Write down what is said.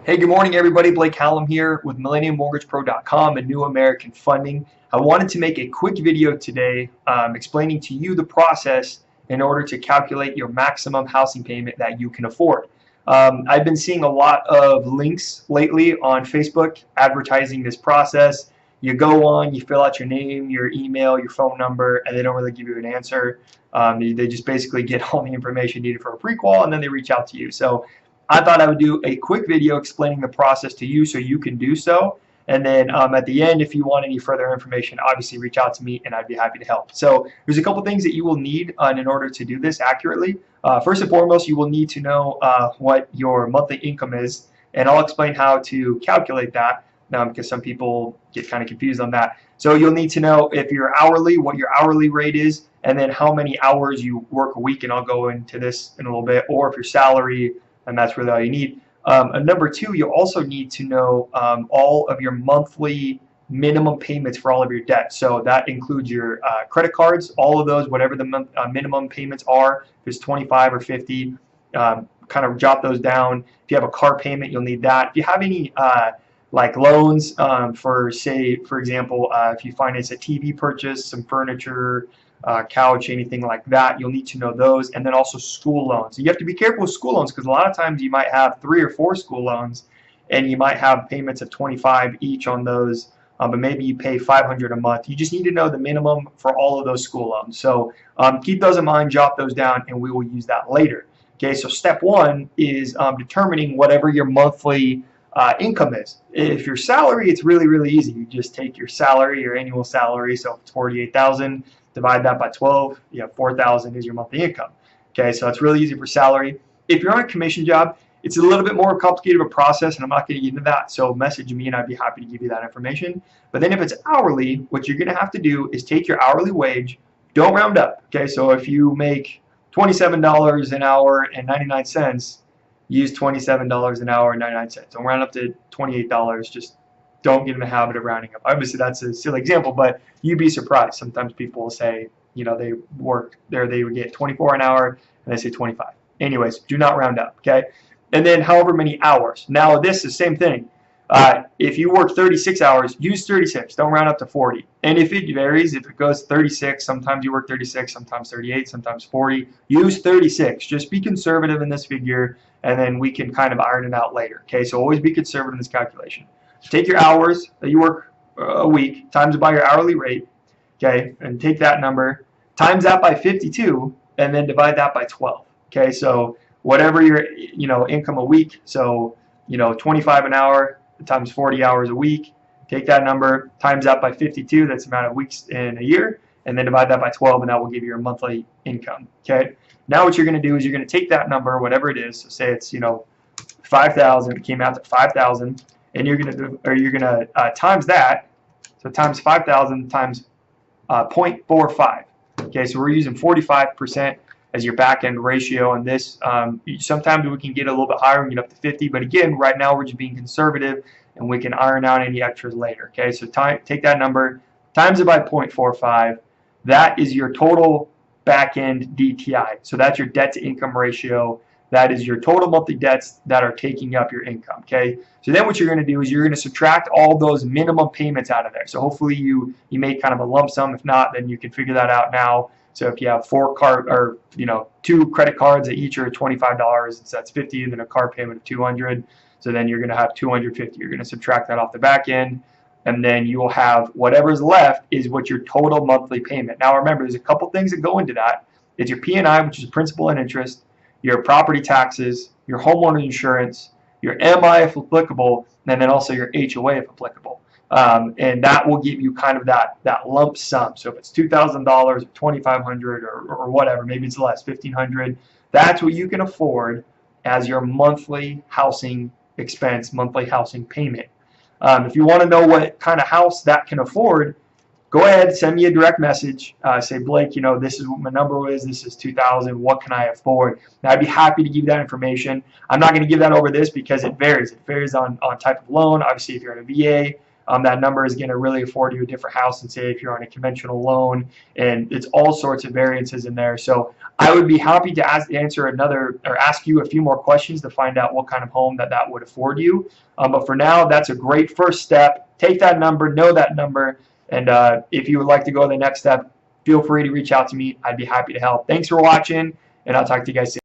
Hey, good morning, everybody. Blake Hallam here with MillenniumMortgagePro.com and New American Funding. I wanted to make a quick video today explaining to you the process in order to calculate your maximum housing payment that you can afford. I've been seeing a lot of links lately on Facebook advertising this process. You go on, you fill out your name, your email, your phone number, and they don't really give you an answer. They just basically get all the information needed for a pre-qual, and then they reach out to you. So I thought I would do a quick video explaining the process to you so you can do so. And then at the end, if you want any further information, obviously reach out to me and I'd be happy to help. So there's a couple things that you will need in order to do this accurately. First and foremost, you will need to know what your monthly income is, and I'll explain how to calculate that because some people get kind of confused on that. So you'll need to know if you're hourly, what your hourly rate is, and then how many hours you work a week, and I'll go into this in a little bit, or if your salary, and that's really all you need. Number two, you'll also need to know all of your monthly minimum payments for all of your debt. So that includes your credit cards, all of those, whatever the minimum payments are. If it's 25 or 50, kind of jot those down. If you have a car payment, you'll need that. If you have any like loans for, say, for example, if you finance a TV purchase, some furniture, couch, anything like that, you'll need to know those. And then also school loans. So you have to be careful with school loans because a lot of times you might have 3 or 4 school loans and you might have payments of 25 each on those, but maybe you pay 500 a month. You just need to know the minimum for all of those school loans. So keep those in mind, jot those down, and we will use that later. Okay, so step one is determining whatever your monthly income is. If your salary, it's really, really easy. You just take your salary, your annual salary, so if it's 48,000, divide that by 12, you have 4,000 is your monthly income. Okay, so that's really easy for salary. If you're on a commission job, it's a little bit more complicated of a process, and I'm not going to get into that, so message me and I'd be happy to give you that information. But then if it's hourly, what you're going to have to do is take your hourly wage, don't round up. Okay, so if you make $27 an hour and 99 cents, use $27 an hour and 99 cents. Don't round up to $28, just don't get in the habit of rounding up. Obviously, that's a silly example, but you'd be surprised. Sometimes people will say, you know, they work there, they would get 24 an hour, and they say 25. Anyways, do not round up, okay? And then however many hours. Now, this is the same thing. If you work 36 hours, use 36. Don't round up to 40. And if it varies, if it goes 36, sometimes you work 36, sometimes 38, sometimes 40, use 36. Just be conservative in this figure, and then we can kind of iron it out later, okay? So always be conservative in this calculation. Take your hours that you work a week, times it by your hourly rate, okay, and take that number, times that by 52, and then divide that by 12, okay? So whatever your income a week, so 25 an hour times 40 hours a week, take that number, times that by 52, that's the amount of weeks in a year, and then divide that by 12, and that will give you your monthly income, okay? Now what you're going to do is you're going to take that number, whatever it is, so say it's 5,000, it came out to 5,000, and you're gonna times that, so times 5,000 times 0.45. Okay, so we're using 45% as your back end ratio on this. Sometimes we can get a little bit higher and get up to 50, but again, right now we're just being conservative, and we can iron out any extras later. Okay, so take that number, times it by 0.45. That is your total back end DTI. So that's your debt to income ratio. That is your total monthly debts that are taking up your income, okay? So then what you're going to do is you're going to subtract all those minimum payments out of there. So hopefully you make kind of a lump sum. If not, then you can figure that out now. So if you have 2 credit cards that each are $25, so that's 50, and then a car payment of 200. So then you're going to have 250. You're going to subtract that off the back end, and then you will have whatever's left is what your total monthly payment. Now remember, there's a couple things that go into that. It's your P&I, which is principal and interest, your property taxes, your homeowner insurance, your MI if applicable, and then also your HOA if applicable. And that will give you kind of that lump sum. So if it's $2,000 or $2,500 or whatever, maybe it's less, $1,500, that's what you can afford as your monthly housing expense, monthly housing payment. If you want to know what kind of house that can afford, go ahead, send me a direct message. Say, Blake, this is what my number is. This is 2,000. What can I afford? Now, I'd be happy to give you that information. I'm not going to give that over this because it varies. It varies on type of loan. Obviously, if you're in a VA, that number is going to really afford you a different house than, say, if you're on a conventional loan, and it's all sorts of variances in there. So I would be happy to ask you a few more questions to find out what kind of home that would afford you. But for now, that's a great first step. Take that number, know that number, and if you would like to go to the next step, feel free to reach out to me. I'd be happy to help. Thanks for watching, and I'll talk to you guys soon.